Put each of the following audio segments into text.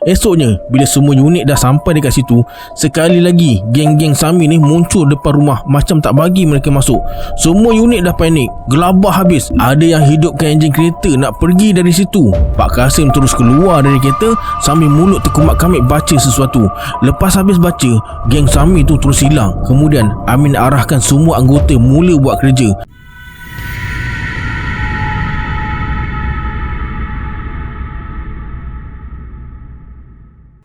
Esoknya, bila semua unit dah sampai dekat situ, sekali lagi geng-geng Sami ni muncul depan rumah macam tak bagi mereka masuk. Semua unit dah panik, gelabah habis. Ada yang hidupkan enjin kereta nak pergi dari situ. Pak Kasim terus keluar dari kereta sambil mulut terkumat-kamit baca sesuatu. Lepas habis baca, geng Sami tu terus hilang. Kemudian Amin arahkan semua anggota mula buat kerja.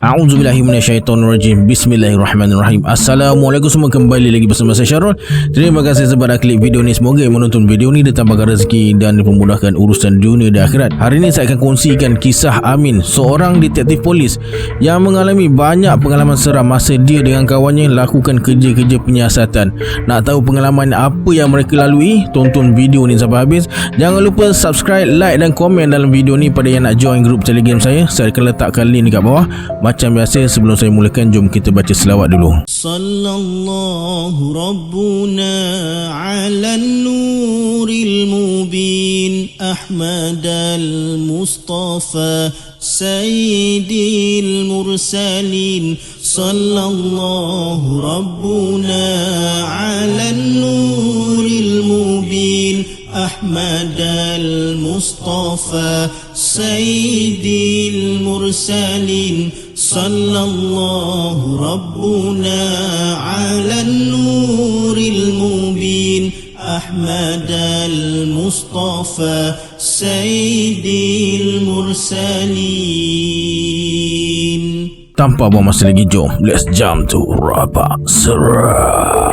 A'udzubillahi minasyaitonirrajim. Bismillahirrahmanirrahim. Assalamualaikum semua, kembali lagi bersama saya Syarul. Terima kasih sebab dah klik video ni. Semoga yang menonton video ni ditambahkan rezeki dan dipermudahkan urusan dunia dan akhirat. Hari ini saya akan kongsikan kisah Amin, seorang detektif polis yang mengalami banyak pengalaman seram masa dia dengan kawannya lakukan kerja-kerja penyiasatan. Nak tahu pengalaman apa yang mereka lalui? Tonton video ni sampai habis. Jangan lupa subscribe, like dan komen dalam video ni. Pada yang nak join grup Telegram saya akan letakkan link dekat bawah. Macam biasa, sebelum saya mulakan, jom kita baca selawat dulu. Sallallahu Rabbuna ala nuril mubin Ahmad al-Mustafa Sayyidil Mursalin. Sallallahu Rabbuna ala nuril mubin Ahmad al-Mustafa Sayyidil Mursalin. Sallallahu Rabbuna ala nuril mubin Ahmad al-Mustafa Sayyidil Mursalin. Tanpa buang masa lagi, jom let's jump to Rabak Seram.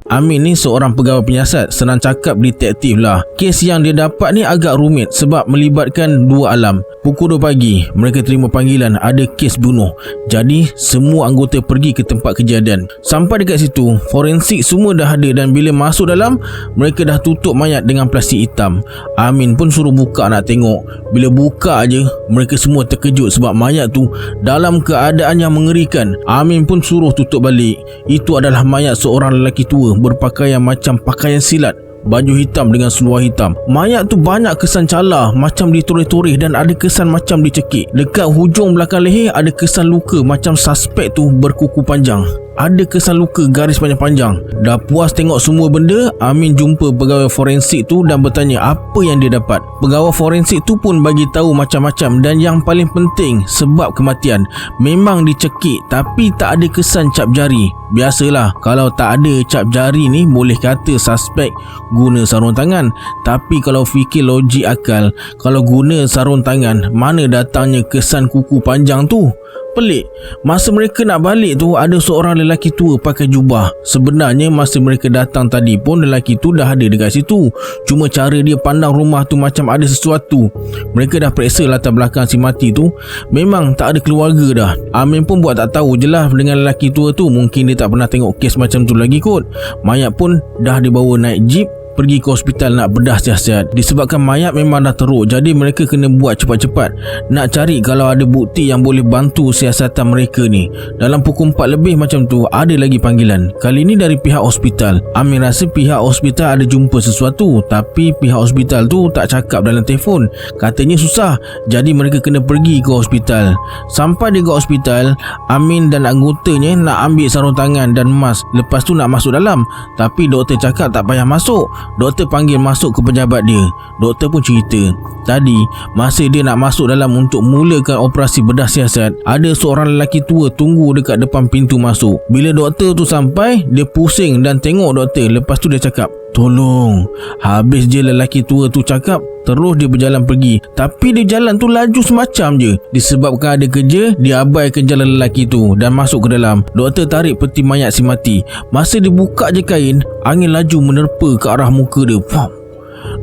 Amin ni seorang pegawai penyiasat, senang cakap detektif lah. Kes yang dia dapat ni agak rumit sebab melibatkan dua alam. Pukul 2 pagi, mereka terima panggilan ada kes bunuh. Jadi, semua anggota pergi ke tempat kejadian. Sampai dekat situ, forensik semua dah ada dan bila masuk dalam, mereka dah tutup mayat dengan plastik hitam. Amin pun suruh buka nak tengok. Bila buka aje, mereka semua terkejut sebab mayat tu dalam keadaan yang mengerikan. Amin pun suruh tutup balik. Itu adalah mayat seorang lelaki tua berpakaian macam pakaian silat, baju hitam dengan seluar hitam. Mayat tu banyak kesan calar macam ditoreh-toreh dan ada kesan macam dicekik. Dekat hujung belakang leher ada kesan luka macam suspek tu berkuku panjang. Ada kesan luka garis panjang-panjang. Dah puas tengok semua benda, Amin jumpa pegawai forensik tu dan bertanya apa yang dia dapat. Pegawai forensik tu pun bagi tahu macam-macam dan yang paling penting sebab kematian. Memang dicekik tapi tak ada kesan cap jari. Biasalah, kalau tak ada cap jari ni boleh kata suspek guna sarung tangan. Tapi kalau fikir logik akal, kalau guna sarung tangan, mana datangnya kesan kuku panjang tu? Pelik. Masa mereka nak balik tu, ada seorang lelaki tua pakai jubah. Sebenarnya masa mereka datang tadi pun lelaki tu dah ada dekat situ. Cuma cara dia pandang rumah tu macam ada sesuatu. Mereka dah periksa latar belakang si mati tu, memang tak ada keluarga dah. Amin pun buat tak tahu je lah dengan lelaki tua tu. Mungkin dia tak pernah tengok kes macam tu lagi kot. Mayat pun dah dibawa naik jeep pergi ke hospital nak bedah siasat. Disebabkan mayat memang dah teruk, jadi mereka kena buat cepat-cepat nak cari kalau ada bukti yang boleh bantu siasatan mereka ni. Dalam pukul 4 lebih macam tu ada lagi panggilan. Kali ni dari pihak hospital. Amin rasa pihak hospital ada jumpa sesuatu, tapi pihak hospital tu tak cakap dalam telefon. Katanya susah, jadi mereka kena pergi ke hospital. Sampai dia ke hospital, Amin dan anggotanya nak ambil sarung tangan dan mask. Lepas tu nak masuk dalam, tapi doktor cakap tak payah masuk. Doktor panggil masuk ke pejabat dia. Doktor pun cerita, tadi masa dia nak masuk dalam untuk mulakan operasi bedah siasat, ada seorang lelaki tua tunggu dekat depan pintu masuk. Bila doktor tu sampai, dia pusing dan tengok doktor. Lepas tu dia cakap, tolong. Habis je lelaki tua tu cakap, terus dia berjalan pergi. Tapi dia jalan tu laju semacam je. Disebabkan ada kerja, dia abaikan jalan lelaki tu dan masuk ke dalam. Doktor tarik peti mayat si mati. Masa dia buka je kain, angin laju menerpa ke arah muka dia.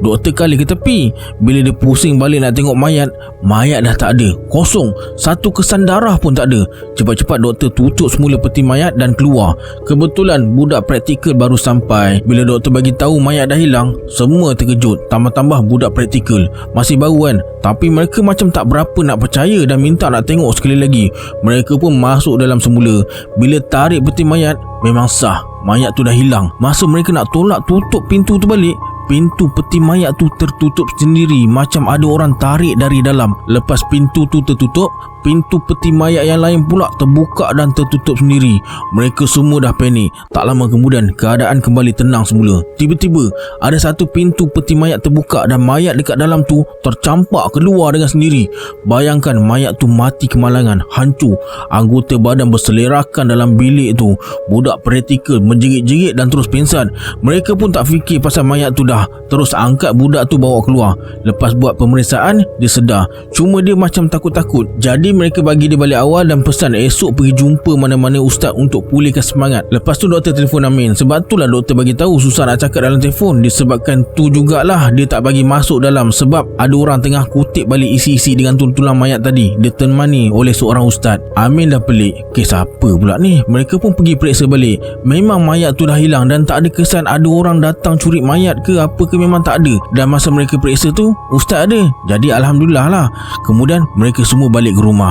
Doktor kali ke tepi. Bila dia pusing balik nak tengok mayat, mayat dah tak ada, kosong. Satu kesan darah pun tak ada. Cepat-cepat doktor tutup semula peti mayat dan keluar. Kebetulan budak praktikal baru sampai. Bila doktor bagi tahu mayat dah hilang, semua terkejut. Tambah-tambah budak praktikal masih baru kan, tapi mereka macam tak berapa nak percaya dan minta nak tengok sekali lagi. Mereka pun masuk dalam semula. Bila tarik peti mayat, memang sah. mayat tu dah hilang. Masa mereka nak tolak tutup pintu tu balik, pintu peti mayat tu tertutup sendiri, macam ada orang tarik dari dalam. Lepas pintu tu tertutup, pintu peti mayat yang lain pula terbuka dan tertutup sendiri. Mereka semua dah panik. Tak lama kemudian, keadaan kembali tenang semula. Tiba-tiba ada satu pintu peti mayat terbuka dan mayat dekat dalam tu tercampak keluar dengan sendiri. Bayangkan, mayat tu mati kemalangan, hancur. Anggota badan berselerakkan dalam bilik tu. Budak praktikal menjerit-jerit dan terus pingsan. Mereka pun tak fikir pasal mayat tu dah. Terus angkat budak tu bawa keluar. Lepas buat pemeriksaan, dia sedar. Cuma dia macam takut-takut. Jadi mereka bagi dia balik awal dan pesan esok pergi jumpa mana-mana ustaz untuk pulihkan semangat. Lepas tu doktor telefon Amin. Sebab itulah doktor bagi tahu susah nak cakap dalam telefon. Disebabkan tu jugalah dia tak bagi masuk dalam, sebab ada orang tengah kutip balik isi-isi dengan tulang mayat tadi, ditemani oleh seorang ustaz. Amin dah pelik, kes apa pula ni? Mereka pun pergi periksa balik. Memang mayat tu dah hilang dan tak ada kesan ada orang datang curi mayat ke apa ke, memang tak ada. Dan masa mereka periksa tu, ustaz ada. Jadi alhamdulillah lah. Kemudian mereka semua balik ke rumah.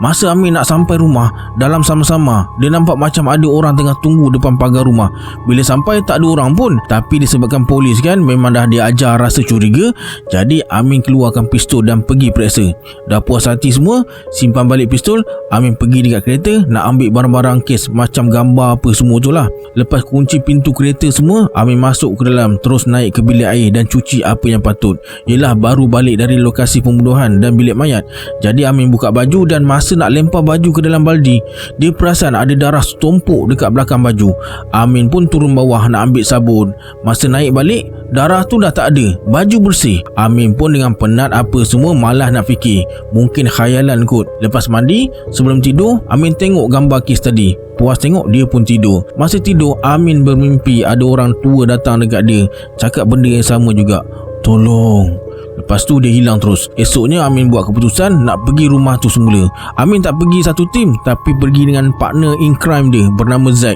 Masa Amin nak sampai rumah, dalam sama-sama dia nampak macam ada orang tengah tunggu depan pagar rumah. Bila sampai tak ada orang pun, tapi disebabkan polis kan, memang dah dia ajar rasa curiga. Jadi Amin keluarkan pistol dan pergi periksa. Dah puas hati semua, simpan balik pistol. Amin pergi dekat kereta nak ambil barang-barang kes macam gambar apa semua tu lah. Lepas kunci pintu kereta semua, Amin masuk ke dalam, terus naik ke bilik air dan cuci apa yang patut. Yelah, baru balik dari lokasi pembunuhan dan bilik mayat. Jadi Amin buka baju dan masa nak lempar baju ke dalam baldi, dia perasan ada darah setumpuk dekat belakang baju. Amin pun turun bawah nak ambil sabun. Masa naik balik, darah tu dah tak ada, baju bersih. Amin pun dengan penat apa semua malah nak fikir mungkin khayalan kot. Lepas mandi, sebelum tidur, Amin tengok gambar kes tadi. Puas tengok, dia pun tidur. Masa tidur, Amin bermimpi ada orang tua datang dekat dia, cakap benda yang sama juga, tolong. Lepas tu dia hilang terus. Esoknya Amin buat keputusan nak pergi rumah tu semula. Amin tak pergi satu tim, tapi pergi dengan partner in crime dia bernama Zack.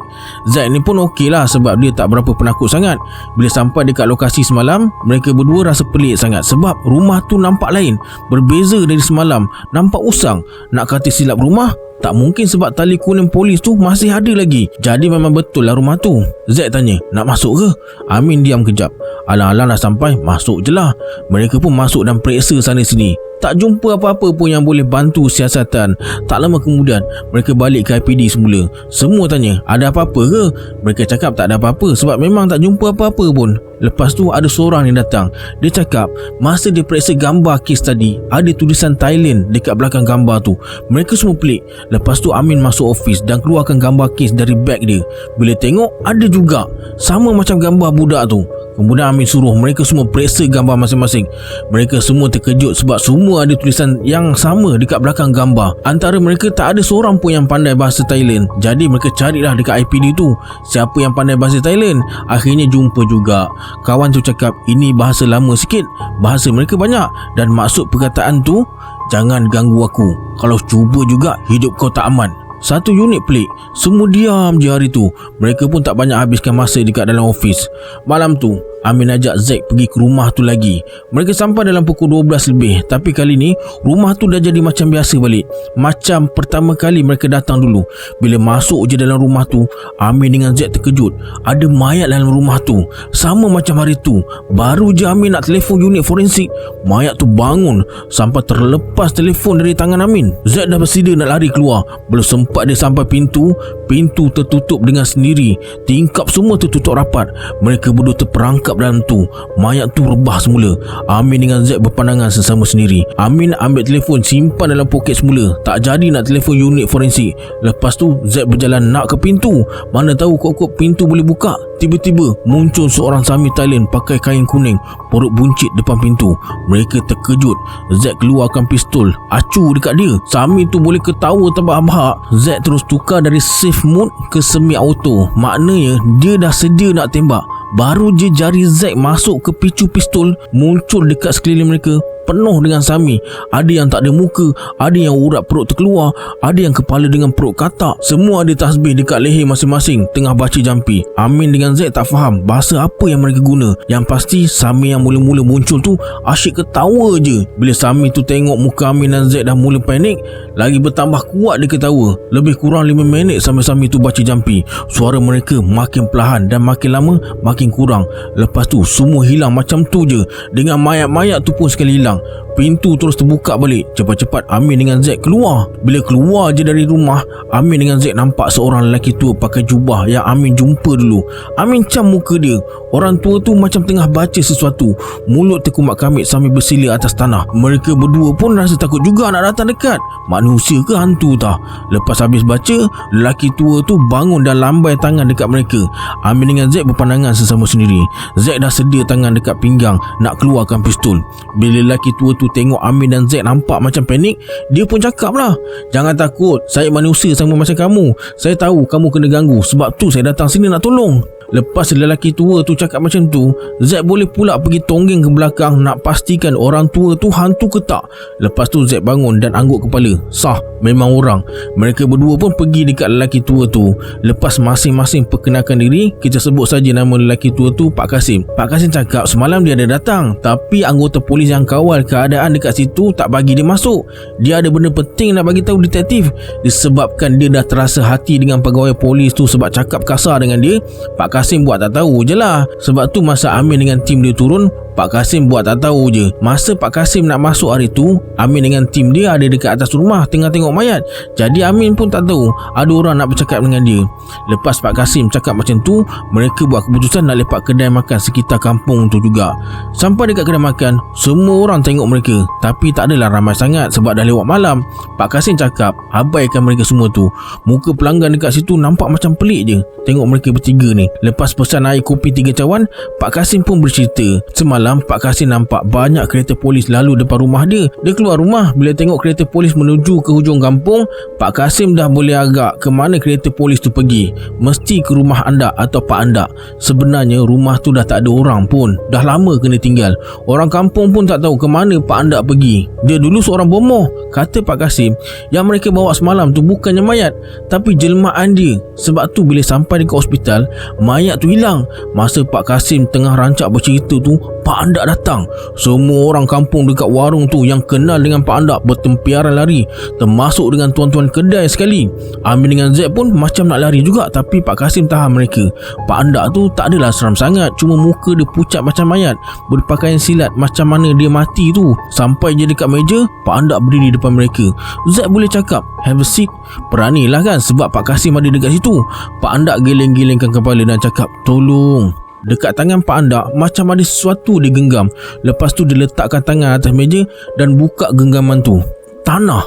Zack ni pun okey lah sebab dia tak berapa penakut sangat. Bila sampai dekat lokasi semalam, mereka berdua rasa pelik sangat sebab rumah tu nampak lain, berbeza dari semalam. Nampak usang. Nak kata silap rumah, tak mungkin sebab tali kuning polis tu masih ada lagi. Jadi memang betul lah rumah tu. Zack tanya, nak masuk ke? Amin diam kejap. Alang-alang dah sampai, masuk je lah. Mereka pun masuk dan periksa sana sini. Tak jumpa apa-apa pun yang boleh bantu siasatan. Tak lama kemudian, mereka balik ke IPD semula. Semua tanya, ada apa-apa ke? Mereka cakap tak ada apa-apa sebab memang tak jumpa apa-apa pun. Lepas tu ada seorang yang datang. Dia cakap masa dia periksa gambar kes tadi, ada tulisan Thailand dekat belakang gambar tu. Mereka semua pelik. Lepas tu Amin masuk office dan keluarkan gambar kes dari beg dia. Bila tengok, ada juga, sama macam gambar budak tu. Kemudian Amin suruh mereka semua periksa gambar masing-masing. Mereka semua terkejut sebab semua ada tulisan yang sama dekat belakang gambar. Antara mereka tak ada seorang pun yang pandai bahasa Thailand. Jadi mereka carilah dekat IPD tu siapa yang pandai bahasa Thailand. Akhirnya jumpa juga. Kawan tu cakap ini bahasa lama sikit, bahasa mereka banyak, dan maksud perkataan tu, jangan ganggu aku. Kalau cuba juga, hidup kau tak aman. Satu unit pelik. Semua diam je hari tu. Mereka pun tak banyak habiskan masa dekat dalam office. Malam tu Amin ajak Zack pergi ke rumah tu lagi. Mereka sampai dalam pukul 12 lebih. Tapi kali ni rumah tu dah jadi macam biasa balik, macam pertama kali mereka datang dulu. Bila masuk je dalam rumah tu, Amin dengan Zack terkejut. Ada mayat dalam rumah tu, sama macam hari tu. Baru je Amin nak telefon unit forensik, mayat tu bangun sampai terlepas telefon dari tangan Amin. Zack dah bersedia nak lari keluar. Belum sempat dia sampai pintu, pintu tertutup dengan sendiri. Tingkap semua tertutup rapat. Mereka berdua terperangkap dalam tu. Mayat tu rebah semula. Amin dengan Zack berpandangan sesama sendiri. Amin ambil telefon, simpan dalam poket semula. Tak jadi nak telefon unit forensik. Lepas tu Zack berjalan nak ke pintu. Mana tahu kok pintu boleh buka. Tiba-tiba muncul seorang Sami Thailand pakai kain kuning, perut buncit depan pintu. Mereka terkejut. Zack keluarkan pistol, acu dekat dia. Sami tu boleh ketawa terbahak-bahak. Zack terus tukar dari safe mode ke semi auto. Maknanya dia dah sedia nak tembak. Baru je jari Zack masuk ke picu pistol, muncul dekat sekeliling mereka penuh dengan Sami. Ada yang tak ada muka, ada yang urat perut terkeluar, ada yang kepala dengan perut katak. Semua ada tasbih dekat leher masing-masing tengah baca jampi. Amin dengan Zaid tak faham bahasa apa yang mereka guna. Yang pasti Sami yang mula-mula muncul tu asyik ketawa je. Bila Sami tu tengok muka Amin dan Zaid dah mula panik, lagi bertambah kuat dia ketawa. Lebih kurang 5 minit sampai Sami tu baca jampi. Suara mereka makin perlahan dan makin lama makin kurang. Lepas tu semua hilang macam tu je. Dengan mayat-mayat tu pun sekali hilang. Pintu terus terbuka balik. Cepat-cepat Amin dengan Zaid keluar. Bila keluar je dari rumah, Amin dengan Zaid nampak seorang lelaki tua pakai jubah yang Amin jumpa dulu. Amin cam muka dia. Orang tua tu macam tengah baca sesuatu. Mulut terkumat kamit sambil bersila atas tanah. Mereka berdua pun rasa takut juga nak datang dekat. Manusia ke hantu tah? Lepas habis baca, lelaki tua tu bangun dan lambai tangan dekat mereka. Amin dengan Zaid berpandangan sesama sendiri. Zaid dah sedia tangan dekat pinggang nak keluarkan pistol. Bila lelaki tua tu tengok Amin dan Zaid nampak macam panik, dia pun cakap lah, "Jangan takut, saya manusia sama macam kamu. Saya tahu kamu kena ganggu, sebab tu saya datang sini nak tolong." Lepas lelaki tua tu cakap macam tu, Zaid boleh pula pergi tonggeng ke belakang nak pastikan orang tua tu hantu ke tak. Lepas tu Zaid bangun dan angguk kepala. Sah, memang orang. Mereka berdua pun pergi dekat lelaki tua tu. Lepas masing-masing perkenalkan diri, kita sebut saja nama lelaki tua tu Pak Kasim. Pak Kasim cakap semalam dia ada datang, tapi anggota polis yang kawal keadaan dekat situ tak bagi dia masuk. Dia ada benda penting nak bagi tahu detektif. Disebabkan dia dah terasa hati dengan pegawai polis tu sebab cakap kasar dengan dia, Pak Kasim buat tak tahu je lah. Sebab tu masa Amin dengan tim dia turun, Pak Kasim buat tak tahu je. Masa Pak Kasim nak masuk hari tu, Amin dengan tim dia ada dekat atas rumah tengah tengok mayat. Jadi Amin pun tak tahu ada orang nak bercakap dengan dia. Lepas Pak Kasim cakap macam tu, mereka buat keputusan nak lepak kedai makan sekitar kampung tu juga. Sampai dekat kedai makan, semua orang tengok mereka, tapi tak adalah ramai sangat sebab dah lewat malam. Pak Kasim cakap abaikan mereka semua tu. Muka pelanggan dekat situ nampak macam pelik je tengok mereka bertiga ni. Lepas pesan air kopi 3 cawan, Pak Kasim pun bercerita semalam Pak Kasim nampak banyak kereta polis lalu depan rumah dia. Dia keluar rumah, bila tengok kereta polis menuju ke hujung kampung, Pak Kasim dah boleh agak ke mana kereta polis tu pergi. Mesti ke rumah anda atau Pak anda. Sebenarnya rumah tu dah tak ada orang pun, dah lama kena tinggal. Orang kampung pun tak tahu ke mana Pak anda pergi. Dia dulu seorang bomoh. Kata Pak Kasim, yang mereka bawa semalam tu bukannya mayat, tapi jelmaan dia. Sebab tu bila sampai dekat hospital, mayat tu hilang. Masa Pak Kasim tengah rancak bercerita tu, Pak Andak datang. Semua orang kampung dekat warung tu yang kenal dengan Pak Andak bertempiaran lari, termasuk dengan tuan-tuan kedai sekali. Amin dengan Zaid pun macam nak lari juga, tapi Pak Kasim tahan mereka. Pak Andak tu tak adalah seram sangat, cuma muka dia pucat macam mayat, berpakaian silat macam mana dia mati tu. Sampai je dekat meja, Pak Andak berdiri depan mereka. Zaid boleh cakap, "Have a seat." Beranilah kan sebab Pak Kasim ada dekat situ. Pak Andak geleng-gelengkan kepala dan cakap, "Tolong." Dekat tangan Pak Andak macam ada sesuatu dia genggam. Lepas tu dia letakkan tangan atas meja dan buka genggaman tu. Tanah.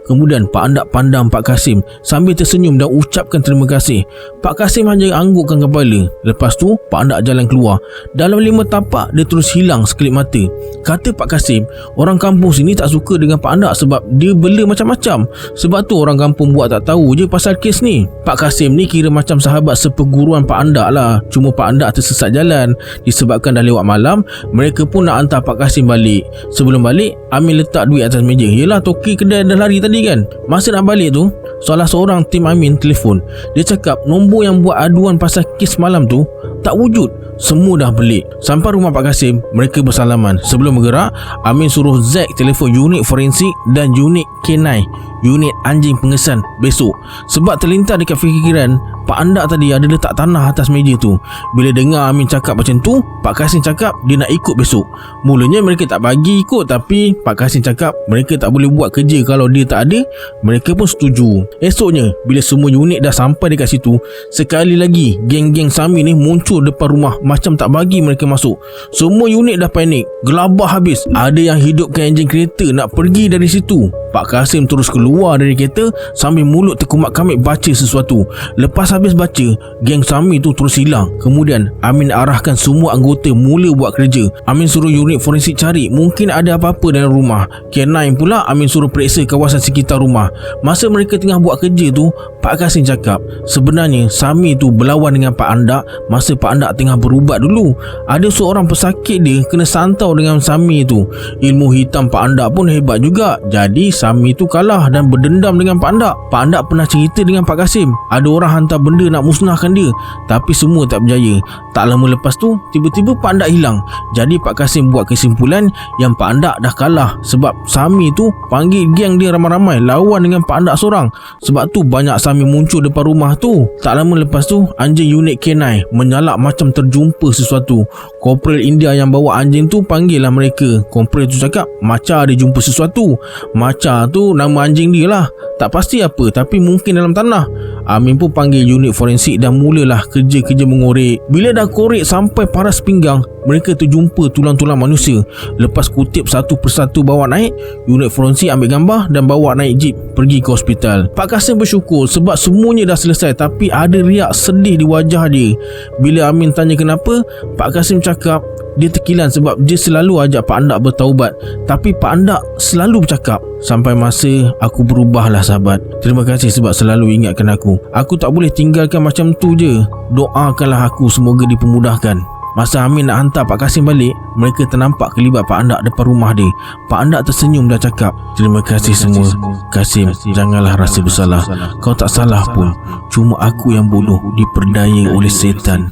Kemudian Pak Andak pandang Pak Kasim sambil tersenyum dan ucapkan terima kasih. Pak Kasim hanya anggukkan kepala. Lepas tu Pak Andak jalan keluar. Dalam 5 tapak dia terus hilang sekelip mata. Kata Pak Kasim, orang kampung sini tak suka dengan Pak Andak sebab dia bela macam-macam. Sebab tu orang kampung buat tak tahu je pasal kes ni. Pak Kasim ni kira macam sahabat seperguruan Pak Andak lah. Cuma Pak Andak tersesat jalan. Disebabkan dah lewat malam, mereka pun nak hantar Pak Kasim balik. Sebelum balik, Amin letak duit atas meja. Yelah, toki kedai dah lari tadi kan. Masa nak balik tu, salah seorang tim Amin telefon. Dia cakap nombor yang buat aduan pasal kes malam tu tak wujud. Semua dah belik. Sampai rumah Pak Kasim, mereka bersalaman. Sebelum bergerak, Amin suruh Zack telefon unit forensik dan unit K9, unit anjing pengesan besok. Sebab terlintas dekat fikiran Pak Andak tadi ada letak tanah atas meja tu. Bila dengar Amin cakap macam tu, Pak Kasim cakap dia nak ikut besok. Mulanya mereka tak bagi ikut, tapi Pak Kasim cakap mereka tak boleh buat kerja kalau dia tak ada. Mereka pun setuju. Esoknya, bila semua unit dah sampai dekat situ, sekali lagi geng-geng Sami ni muncul depan rumah macam tak bagi mereka masuk. Semua unit dah panik, gelabah habis. Ada yang hidupkan enjin kereta nak pergi dari situ. Pak Kasim terus keluar dari kereta sambil mulut terkumat kamit baca sesuatu. Lepas habis baca, geng Sami tu terus hilang. Kemudian Amin arahkan semua anggota mula buat kerja. Amin suruh unit forensik cari mungkin ada apa-apa dalam rumah. K9 pula Amin suruh periksa kawasan sekitar rumah. Masa mereka tengah buat kerja tu, Pak Pak Kasim cakap sebenarnya Sami tu berlawan dengan Pak Andak masa Pak Andak tengah berubat dulu. Ada seorang pesakit dia kena santau dengan Sami tu. Ilmu hitam Pak Andak pun hebat juga. Jadi Sami tu kalah dan berdendam dengan Pak Andak. Pak Andak pernah cerita dengan Pak Kasim ada orang hantar benda nak musnahkan dia, tapi semua tak berjaya. Tak lama lepas tu tiba-tiba Pak Andak hilang. Jadi Pak Kasim buat kesimpulan yang Pak Andak dah kalah sebab Sami tu panggil geng dia ramai-ramai lawan dengan Pak Andak seorang. Sebab tu banyak Sami muncul depan rumah tu. Tak lama lepas tu anjing unit K9 menyalak macam terjumpa sesuatu. Korporal India yang bawa anjing tu panggil lah mereka. Korporal tu cakap Macha ada jumpa sesuatu. Macha tu nama anjing dia lah. Tak pasti apa tapi mungkin dalam tanah. Amin pun panggil unit forensik dan mulalah kerja-kerja mengorek. Bila dah korek sampai paras pinggang, mereka terjumpa tulang-tulang manusia. Lepas kutip satu persatu bawa naik, unit forensik ambil gambar dan bawa naik jeep pergi ke hospital. Pak Kasim bersyukur sebab semuanya dah selesai, tapi ada riak sedih di wajah dia. Bila Amin tanya kenapa, Pak Kasim cakap dia terkilan sebab dia selalu ajak Pak Andak bertaubat, tapi Pak Andak selalu bercakap sampai masa aku berubahlah sahabat. Terima kasih sebab selalu ingatkan aku. Aku tak boleh tinggalkan macam tu je. Doakanlah aku semoga dipermudahkan. Masa Amin nak hantar Pak Kasim balik, mereka ternampak kelibat Pak Andak depan rumah dia. Pak Andak tersenyum dan cakap, terima kasih semua Kasim, janganlah rasa bersalah. Kau tak salah pun. Cuma aku yang bodoh, diperdaya oleh setan.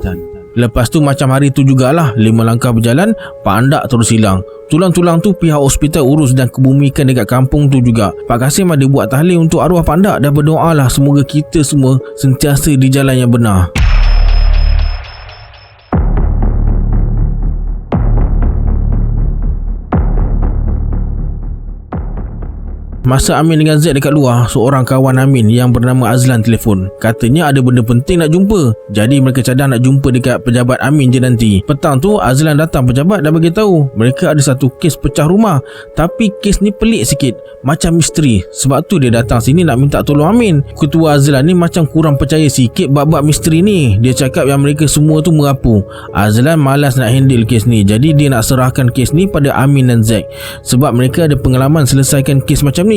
Lepas tu macam hari tu jugalah, 5 langkah berjalan, Pak Andak terus hilang. Tulang-tulang tu pihak hospital urus dan kebumikan dekat kampung tu juga. Pak Kasim ada buat tahlil untuk arwah Pak Andak dan berdoalah semoga kita semua sentiasa di jalan yang benar. Masa Amin dengan Zaid dekat luar, seorang kawan Amin yang bernama Azlan telefon. Katanya ada benda penting nak jumpa. Jadi mereka cadang nak jumpa dekat pejabat Amin je nanti. Petang tu Azlan datang pejabat dan bagi tahu mereka ada satu kes pecah rumah. Tapi kes ni pelik sikit, macam misteri. Sebab tu dia datang sini nak minta tolong Amin. Ketua Azlan ni macam kurang percaya sikit bab-bab misteri ni. Dia cakap yang mereka semua tu merapu. Azlan malas nak handle kes ni. Jadi dia nak serahkan kes ni pada Amin dan Zaid. Sebab mereka ada pengalaman selesaikan kes macam ni.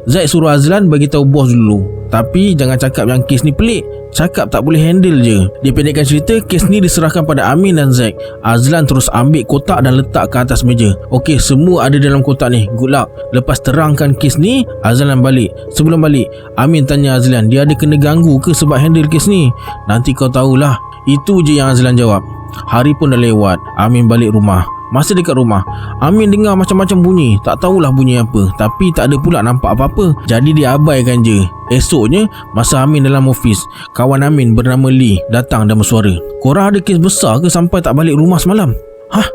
Zaid suruh Azlan bagi tahu bos dulu. Tapi jangan cakap yang kes ni pelik, cakap tak boleh handle je. Dipendekkan cerita, kes ni diserahkan pada Amin dan Zaid. Azlan terus ambil kotak dan letak ke atas meja. Okey, semua ada dalam kotak ni. Good luck. Lepas terangkan kes ni, Azlan balik. Sebelum balik, Amin tanya Azlan dia ada kena ganggu ke sebab handle kes ni. Nanti kau tahulah. Itu je yang Azlan jawab. Hari pun dah lewat. Amin balik rumah. Masa dekat rumah, Amin dengar macam-macam bunyi. Tak tahulah bunyi apa, tapi tak ada pula nampak apa-apa. Jadi dia abaikan je. Esoknya, masa Amin dalam ofis, kawan Amin bernama Lee datang dan bersuara. Korang ada kes besar ke sampai tak balik rumah semalam? Hah?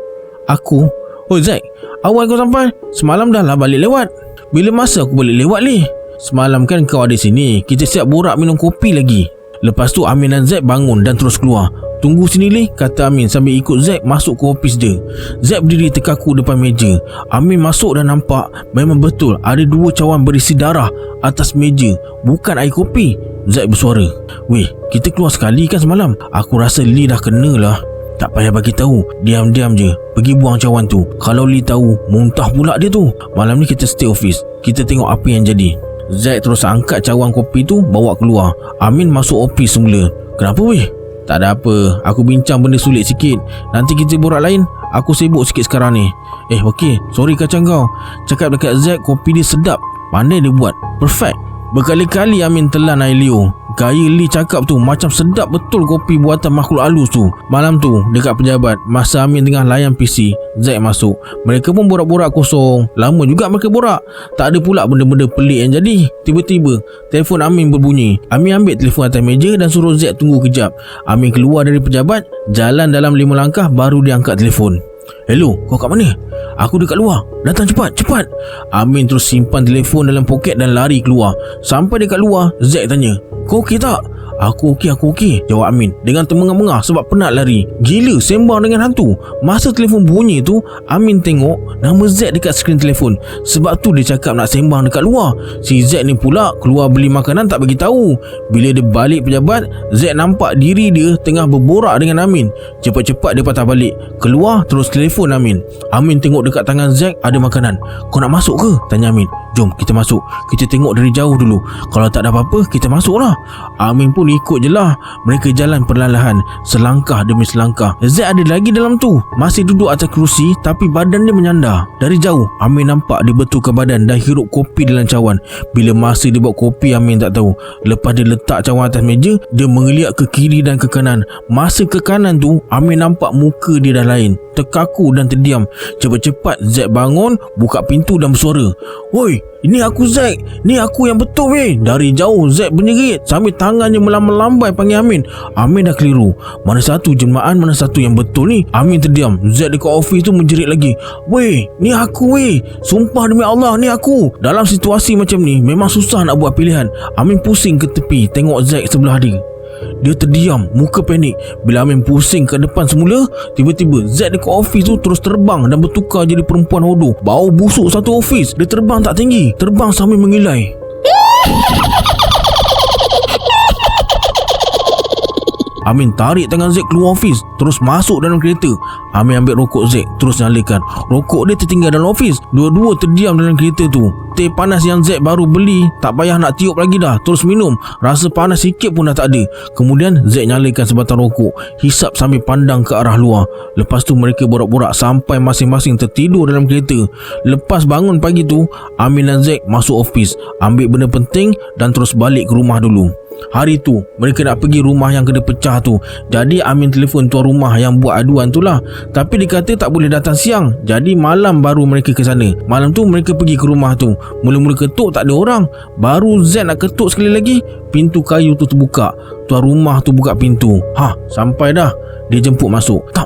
Aku? Oh Zaid, awal kau sampai? Semalam dah lah balik lewat. Bila masa aku balik lewat Lee? Semalam kan kau ada sini, kita siap borak minum kopi lagi. Lepas tu Amin dan Zaid bangun dan terus keluar. Tunggu sini Lee, kata Amin sambil ikut Zaid masuk ke ofis dia. Zaid berdiri terkaku depan meja. Amin masuk dan nampak memang betul ada 2 cawan berisi darah atas meja, bukan air kopi. Zaid bersuara, weh, kita keluar sekali kan semalam? Aku rasa Lee dah kena lah. Tak payah bagi tahu, diam-diam je pergi buang cawan tu. Kalau Lee tahu, muntah pula dia tu. Malam ni kita stay office, kita tengok apa yang jadi. Zaid terus angkat cawan kopi tu bawa keluar. Amin masuk office semula. Kenapa weh? Tak ada apa, aku bincang benda sulit sikit. Nanti kita borak lain. Aku sibuk sikit sekarang ni. Okey, sorry kacang kau. Cakap dekat Zaid kopi dia sedap. Pandai dia buat, perfect. Berkali-kali Amin telan air Leo. Gaya Lee cakap tu macam sedap betul kopi buatan makhluk halus tu. Malam tu dekat pejabat, masa Amin tengah layan PC, Zaid masuk. Mereka pun borak-borak kosong. Lama juga mereka borak. Tak ada pula benda-benda pelik yang jadi. Tiba-tiba telefon Amin berbunyi. Amin ambil telefon atas meja dan suruh Zaid tunggu kejap. Amin keluar dari pejabat, jalan dalam 5 langkah baru dia angkat telefon. Hello, kau kat mana? Aku dekat luar. Datang cepat. Amin terus simpan telefon dalam poket dan lari keluar. Sampai dekat luar, Zaid tanya, kau okey tak? Aku okey, jawab Amin dengan termengah-mengah sebab penat lari. Gila sembang dengan hantu. Masa telefon bunyi tu, Amin tengok nama Z dekat skrin telefon. Sebab tu dia cakap nak sembang dekat luar. Si Z ni pula keluar beli makanan tak bagi tahu. Bila dia balik pejabat, Z nampak diri dia tengah berborak dengan Amin. Cepat-cepat dia patah balik, keluar terus telefon Amin. Amin tengok dekat tangan Z ada makanan. Kau nak masuk ke? Tanya Amin. Jom kita masuk, kita tengok dari jauh dulu. Kalau tak ada apa-apa, kita masuk lah. Amin pun ikut je lah. Mereka jalan perlahan-lahan, selangkah demi selangkah. Z ada lagi dalam tu, masih duduk atas kerusi tapi badan dia menyandar. Dari jauh Amin nampak dia betulkan badan dan hirup kopi dalam cawan. Bila masa dia buat kopi Amin tak tahu. Lepas dia letak cawan atas meja, dia mengeliat ke kiri dan ke kanan. Masa ke kanan tu Amin nampak muka dia dah lain, terkaku dan terdiam. Cepat-cepat Z bangun, buka pintu dan bersuara, "Woi, ini aku Z, ni aku yang betul weh." Dari jauh Z menjerit sambil tangannya melambai-lambai panggil Amin. Amin dah keliru, mana satu jelmaan, mana satu yang betul ni. Amin terdiam. Z dekat office tu menjerit lagi, "Weh, ni aku weh, sumpah demi Allah ni aku." Dalam situasi macam ni memang susah nak buat pilihan. Amin pusing ke tepi tengok Z sebelah dia. Dia terdiam, muka panik. Bila Amin pusing ke depan semula, tiba-tiba Z dekat office tu terus terbang dan bertukar jadi perempuan hodoh. Bau busuk satu office. Dia terbang tak tinggi, terbang sambil mengilai. Amin tarik tangan Z keluar office, terus masuk dalam kereta. Amin ambil rokok Z, terus nyalakan. Rokok dia tertinggal dalam office. Dua-dua terdiam dalam kereta tu. Teh panas yang Z baru beli tak payah nak tiup lagi dah, terus minum. Rasa panas sikit pun dah tak ada. Kemudian Z nyalakan sebatang rokok, hisap sambil pandang ke arah luar. Lepas tu mereka borak-borak sampai masing-masing tertidur dalam kereta. Lepas bangun pagi tu, Amin dan Z masuk office, ambil benda penting dan terus balik ke rumah dulu. Hari tu mereka nak pergi rumah yang kena pecah tu. Jadi Amin telefon tuan rumah yang buat aduan tu lah. Tapi dia kata tak boleh datang siang, jadi malam baru mereka ke sana. Malam tu mereka pergi ke rumah tu. Mula-mula ketuk tak ada orang. Baru Z nak ketuk sekali lagi, pintu kayu tu terbuka. Tuan rumah tu buka pintu. Sampai dah. Dia jemput masuk. Tap.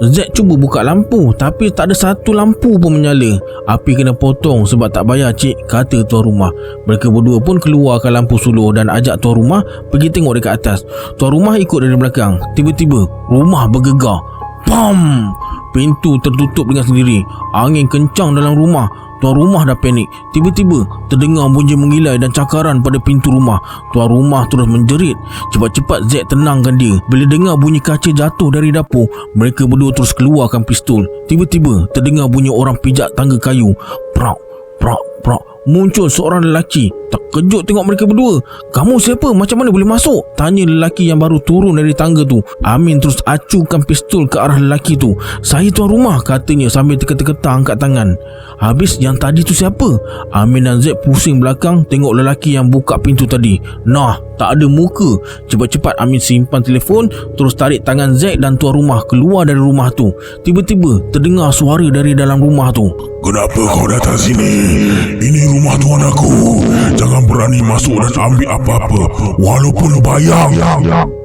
Z cuba buka lampu tapi tak ada satu lampu pun menyala. Api kena potong sebab tak bayar cik, kata tuan rumah. Mereka berdua pun keluarkan lampu suluh dan ajak tuan rumah pergi tengok dekat atas. Tuan rumah ikut dari belakang. Tiba-tiba rumah bergegar. Pam! Pintu tertutup dengan sendiri. Angin kencang dalam rumah. Tuan rumah dah panik. Tiba-tiba terdengar bunyi mengilai dan cakaran pada pintu rumah. Tuan rumah terus menjerit. Cepat-cepat Z tenangkan dia. Bila dengar bunyi kaca jatuh dari dapur, mereka berdua terus keluarkan pistol. Tiba-tiba terdengar bunyi orang pijak tangga kayu. Prak, prak, prak. Muncul seorang lelaki. Terkejut tengok mereka berdua. "Kamu siapa? Macam mana boleh masuk?" tanya lelaki yang baru turun dari tangga tu. Amin terus acukan pistol ke arah lelaki tu. "Saya tuan rumah," katanya sambil terketa-keta angkat tangan. "Habis yang tadi tu siapa?" Amin dan Z pusing belakang tengok lelaki yang buka pintu tadi. Nah, tak ada muka. Cepat-cepat Amin simpan telefon, terus tarik tangan Z dan tuan rumah keluar dari rumah tu. Tiba-tiba terdengar suara dari dalam rumah tu. "Kenapa kau datang sini? Ini rumah tuan aku. Jangan berani masuk dan ambil apa-apa, walaupun bayang."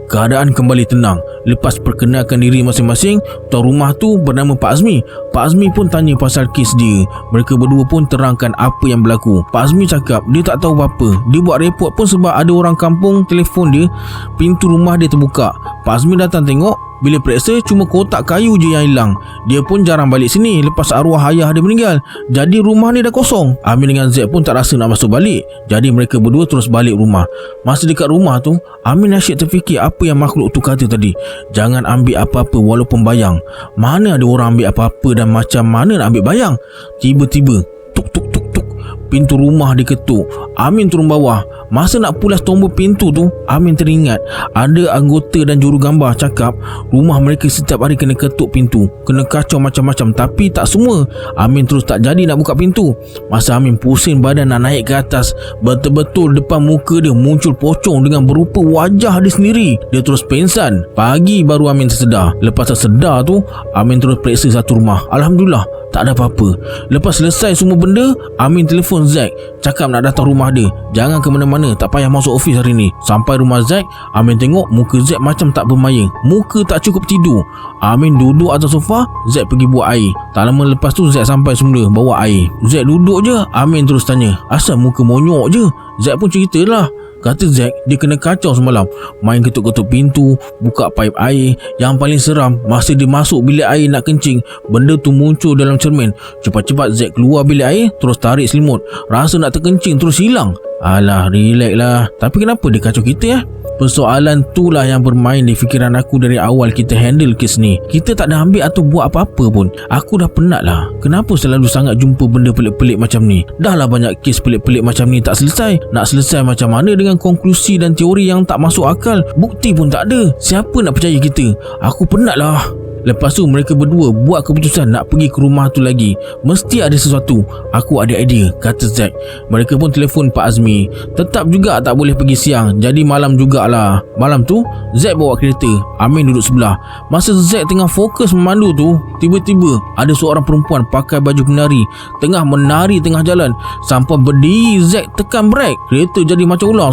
Keadaan kembali tenang. Lepas perkenalkan diri masing-masing, tuan rumah tu bernama Pak Azmi. Pak Azmi pun tanya pasal kes dia. Mereka berdua pun terangkan apa yang berlaku. Pak Azmi cakap dia tak tahu apa-apa. Dia buat report pun sebab ada orang kampung telefon dia, pintu rumah dia terbuka. Pak Azmi datang tengok. Bila periksa, cuma kotak kayu je yang hilang. Dia pun jarang balik sini lepas arwah ayah dia meninggal. Jadi rumah ni dah kosong. Amin dengan Z pun tak rasa nak masuk balik. Jadi mereka berdua terus balik rumah. Masa dekat rumah tu, Amin asyik terfikir apa yang makhluk tu kata tadi. Jangan ambil apa-apa walaupun bayang. Mana ada orang ambil apa-apa dan macam mana nak ambil bayang? Tiba-tiba tuk tuk tuk tuk, pintu rumah diketuk. Amin turun bawah. Masa nak pulas tombol pintu tu, Amin teringat ada anggota dan jurugambar cakap rumah mereka setiap hari kena ketuk pintu, kena kacau macam-macam. Tapi tak semua. Amin terus tak jadi nak buka pintu. Masa Amin pusing badan nak naik ke atas, betul-betul depan muka dia muncul pocong dengan berupa wajah dia sendiri. Dia terus pingsan. Pagi baru Amin tersedar. Lepas tersedar tu, Amin terus periksa satu rumah. Alhamdulillah tak ada apa-apa. Lepas selesai semua benda, Amin telefon Zack, cakap nak datang rumah dia. Jangan ke mana-mana, tak payah masuk ofis hari ni. Sampai rumah Zack, Amin tengok muka Zack macam tak bermaya. Muka tak cukup tidur. Amin duduk atas sofa, Zack pergi buat air. Tak lama lepas tu Zack sampai semula bawa air. Zack duduk je, Amin terus tanya, "Asal muka monyok je?" Zack pun ceritalah, Kata Zack, dia kena kacau semalam. Main ketuk-ketuk pintu, buka paip air. Yang paling seram, masa dia masuk bilik air nak kencing, benda tu muncul dalam cermin. Cepat-cepat Zack keluar bilik air, terus tarik selimut. Rasa nak terkencing terus hilang. Alah, relax lah. Tapi kenapa dia kacau kita ya? Persoalan tu lah yang bermain di fikiran aku dari awal kita handle kes ni. Kita tak ada ambil atau buat apa-apa pun. Aku dah penat lah. Kenapa selalu sangat jumpa benda pelik-pelik macam ni? Dah lah banyak kes pelik-pelik macam ni tak selesai. Nak selesai macam mana dengan konklusi dan teori yang tak masuk akal? Bukti pun tak ada. Siapa nak percaya kita? Aku penat lah. Lepas tu mereka berdua buat keputusan nak pergi ke rumah tu lagi. Mesti ada sesuatu. Aku ada idea, kata Zack. Mereka pun telefon Pak Azmi. Tetap juga tak boleh pergi siang, jadi malam jugalah. Malam tu Zack bawa kereta, Amin duduk sebelah. Masa Zack tengah fokus memandu tu, tiba-tiba ada seorang perempuan pakai baju penari tengah menari tengah jalan. Sampai berdiri Zack tekan brek, kereta jadi macam ular.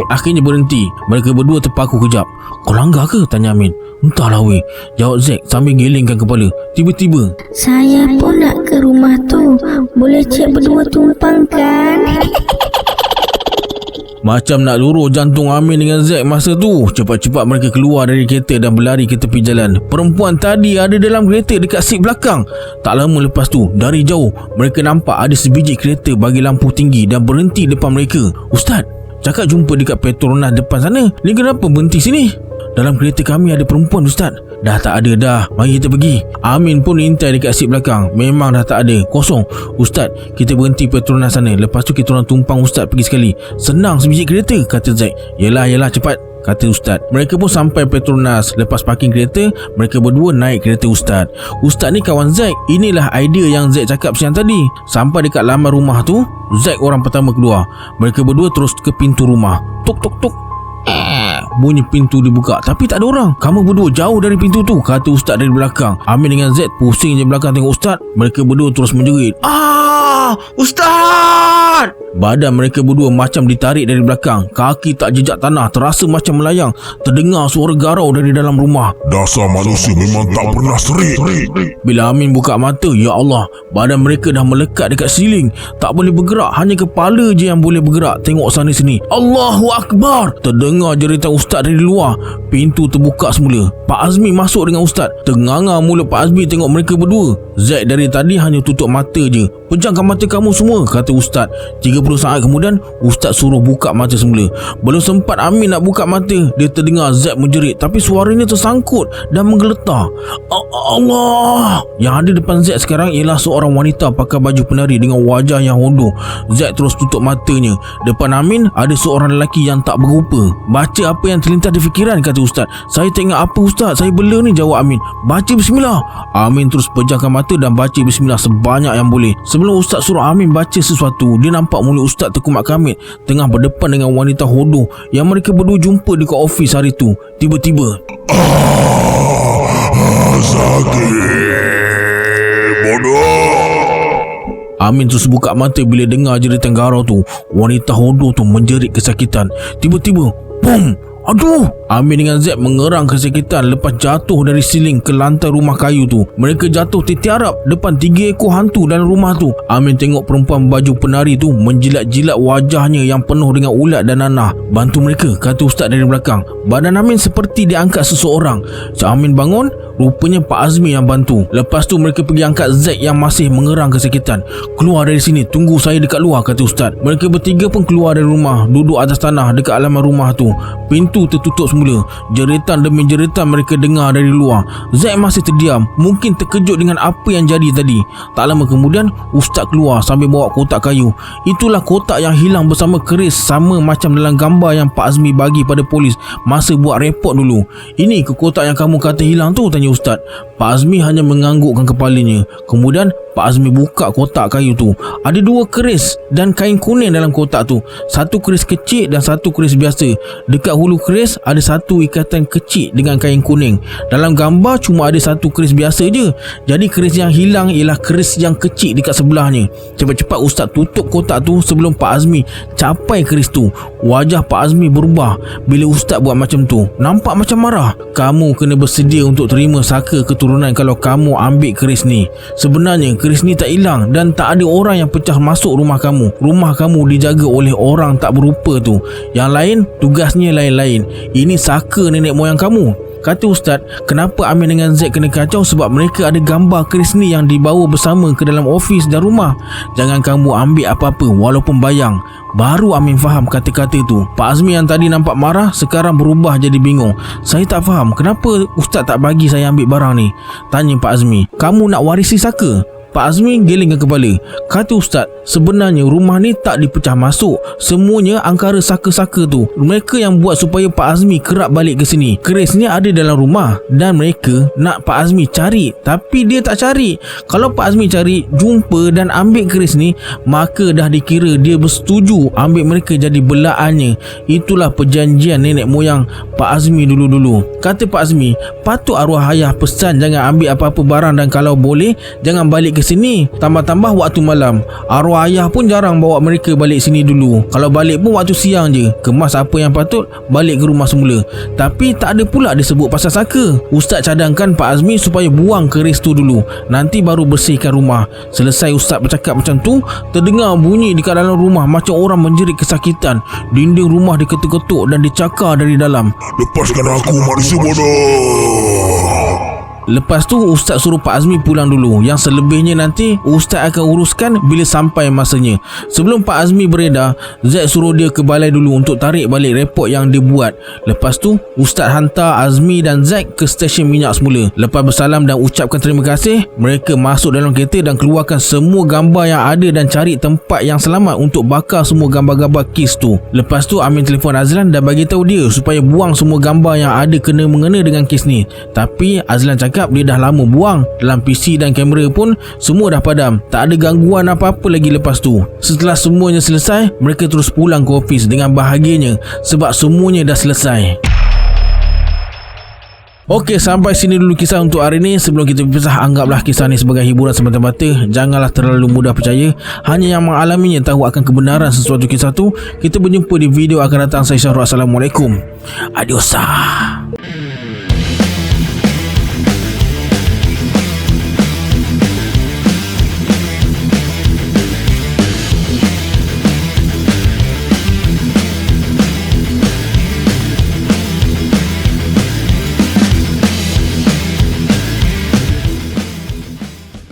Akhirnya berhenti. Mereka berdua terpaku kejap. Kau langgar ke? Tanya Amin. Entahlah weh, jawab Zack sambil gelengkan kepala. Tiba-tiba, saya pun nak ke rumah tu. Boleh cik berdua tumpang kan? macam nak luruh jantung Amin dengan Zack masa tu. Cepat-cepat mereka keluar dari kereta dan berlari ke tepi jalan. Perempuan tadi ada dalam kereta dekat seat belakang. Tak lama lepas tu, dari jauh mereka nampak ada sebiji kereta bagi lampu tinggi dan berhenti depan mereka. Ustaz, cakap jumpa dekat Petronas depan sana. Ni kenapa berhenti sini? Dalam kereta kami ada perempuan Ustaz. Dah tak ada dah, mari kita pergi. Amin pun intai dekat seat belakang. Memang dah tak ada, kosong. Ustaz, kita berhenti Petronas sana. Lepas tu kita orang tumpang Ustaz pergi sekali. Senang sebiji kereta, kata Zack. Yelah cepat, kata Ustaz. Mereka pun sampai Petronas. Lepas parking kereta, mereka berdua naik kereta Ustaz. Ustaz ni kawan Zack. Inilah idea yang Zack cakap siang tadi. Sampai dekat laman rumah tu, Zack orang pertama keluar. Mereka berdua terus ke pintu rumah. Tuk tuk tuk. Bunyi pintu dibuka, tapi tak ada orang. Kamu berdua jauh dari pintu tu, kata Ustaz dari belakang. Amin dengan Zack pusing je belakang tengok Ustaz. Mereka berdua terus menjerit, Ustaz! Badan mereka berdua macam ditarik dari belakang. Kaki tak jejak tanah, terasa macam melayang. Terdengar suara garau dari dalam rumah. Dasar manusia memang tak pernah serik. Bila Amin buka mata, ya Allah, badan mereka dah melekat dekat siling. Tak boleh bergerak, hanya kepala je yang boleh bergerak. Tengok sana sini. Allahu Akbar! Terdengar jeritan Ustaz dari luar. Pintu terbuka semula. Pak Azmi masuk dengan Ustaz. Ternganga mulut Pak Azmi tengok mereka berdua. Zack dari tadi hanya tutup mata je. Pejamkan mata kamu semua, kata Ustaz. 30 saat kemudian, Ustaz suruh buka mata semula. Belum sempat Amin nak buka mata, dia terdengar Zack menjerit, tapi suaranya tersangkut dan menggeletar. Allah! Yang ada depan Zack sekarang ialah seorang wanita pakai baju penari dengan wajah yang hodoh. Zack terus tutup matanya. Depan Amin ada seorang lelaki yang tak berupa. Baca apa yang terlintas di fikiran, kata Ustaz. Saya tak ingat apa Ustaz, saya bela ni, jawab Amin. Baca bismillah. Amin terus pejamkan mata dan baca bismillah sebanyak yang boleh. Sebelum Ustaz suruh Amin baca sesuatu, dia nampak mulut Ustaz Tekumat Kamit tengah berdepan dengan wanita hodoh yang mereka berdua jumpa dekat ofis hari tu. Tiba-tiba, Sakit bodoh. Amin terus buka mata bila dengar jeritan garau tu. Wanita hodoh tu menjerit kesakitan. Tiba-tiba, boom! Aduh! Amin dengan Zack mengerang kesakitan lepas jatuh dari siling ke lantai rumah kayu tu. Mereka jatuh tertiarap depan 3 ekor hantu dalam rumah tu. Amin tengok perempuan baju penari tu menjilat-jilat wajahnya yang penuh dengan ulat dan nanah. Bantu mereka, kata Ustaz dari belakang. Badan Amin seperti diangkat seseorang. Cik Amin bangun, rupanya Pak Azmi yang bantu. Lepas tu mereka pergi angkat Zack yang masih mengerang kesakitan. Keluar dari sini, tunggu saya dekat luar, kata Ustaz. Mereka bertiga pun keluar dari rumah, duduk atas tanah dekat halaman rumah tu. Pintu tertutup semula. Jeritan demi jeritan mereka dengar dari luar. Zack masih terdiam, mungkin terkejut dengan apa yang jadi tadi. Tak lama kemudian, Ustaz keluar sambil bawa kotak kayu. Itulah kotak yang hilang bersama keris, sama macam dalam gambar yang Pak Azmi bagi pada polis masa buat report dulu. Ini ke kotak yang kamu kata hilang tu, tanya Ustaz. Pak Azmi hanya menganggukkan kepalanya. Kemudian Pak Azmi buka kotak kayu tu. Ada 2 keris dan kain kuning dalam kotak tu. Satu keris kecil dan satu keris biasa. Dekat hulu keris ada satu ikatan kecil dengan kain kuning. Dalam gambar cuma ada satu keris biasa je. Jadi keris yang hilang ialah keris yang kecil dekat sebelahnya. Cepat-cepat Ustaz tutup kotak tu sebelum Pak Azmi capai keris tu. Wajah Pak Azmi berubah bila Ustaz buat macam tu. Nampak macam marah. Kamu kena bersedia untuk terima saka keturunan kalau kamu ambil keris ni. Sebenarnya keris ni tak hilang dan tak ada orang yang pecah masuk rumah kamu. Rumah kamu dijaga oleh orang tak berupa tu. Yang lain tugasnya lain-lain. Ini saka nenek moyang kamu. Kata Ustaz, kenapa Amin dengan Zack kena kacau? Sebab mereka ada gambar keris ni yang dibawa bersama ke dalam ofis dan rumah. Jangan kamu ambil apa-apa walaupun bayang. Baru Amin faham kata-kata tu. Pak Azmi yang tadi nampak marah sekarang berubah jadi bingung. Saya tak faham kenapa Ustaz tak bagi saya ambil barang ni. Tanya Pak Azmi, kamu nak warisi saka? Pak Azmi gelingkan kepala. Kata Ustaz, sebenarnya rumah ni tak dipecah masuk. Semuanya angkara saka-saka tu. Mereka yang buat supaya Pak Azmi kerap balik ke sini. Keris ni ada dalam rumah dan mereka nak Pak Azmi cari, tapi dia tak cari. Kalau Pak Azmi cari, jumpa dan ambil keris ni, maka dah dikira dia bersetuju ambil mereka jadi belaannya. Itulah perjanjian nenek moyang Pak Azmi dulu-dulu. Kata Pak Azmi, patut arwah ayah pesan jangan ambil apa-apa barang dan kalau boleh jangan balik ke sini. Tambah-tambah waktu malam, arwah ayah pun jarang bawa mereka balik sini dulu. Kalau balik pun waktu siang je. Kemas apa yang patut, balik ke rumah semula. Tapi tak ada pula disebut pasal saka. Ustaz cadangkan Pak Azmi supaya buang keris tu dulu, nanti baru bersihkan rumah. Selesai Ustaz bercakap macam tu, terdengar bunyi dekat dalam rumah macam orang menjerit kesakitan. Dinding rumah diketuk-ketuk dan dicakar dari dalam. Lepaskan aku, manusia bodoh. Lepas tu Ustaz suruh Pak Azmi pulang dulu. Yang selebihnya nanti Ustaz akan uruskan bila sampai masanya. Sebelum Pak Azmi beredar, Zack suruh dia ke balai dulu untuk tarik balik report yang dia buat. Lepas tu Ustaz hantar Azmi dan Zack ke stesen minyak semula. Lepas bersalam dan ucapkan terima kasih, mereka masuk dalam kereta dan keluarkan semua gambar yang ada dan cari tempat yang selamat untuk bakar semua gambar-gambar kes tu. Lepas tu Amin telefon Azlan dan bagi tahu dia supaya buang semua gambar yang ada kena-mengena dengan kes ni. Tapi Azlan cakap dia dah lama buang. Dalam PC dan kamera pun semua dah padam. Tak ada gangguan apa-apa lagi lepas tu. Setelah semuanya selesai, mereka terus pulang ke ofis dengan bahagianya sebab semuanya dah selesai. Okey, sampai sini dulu kisah untuk hari ni. Sebelum kita berpisah, anggaplah kisah ni sebagai hiburan semata-mata. Janganlah terlalu mudah percaya. Hanya yang mengalaminya tahu akan kebenaran sesuatu kisah tu. Kita berjumpa di video akan datang. Saya Syahrul. Assalamualaikum. Adios.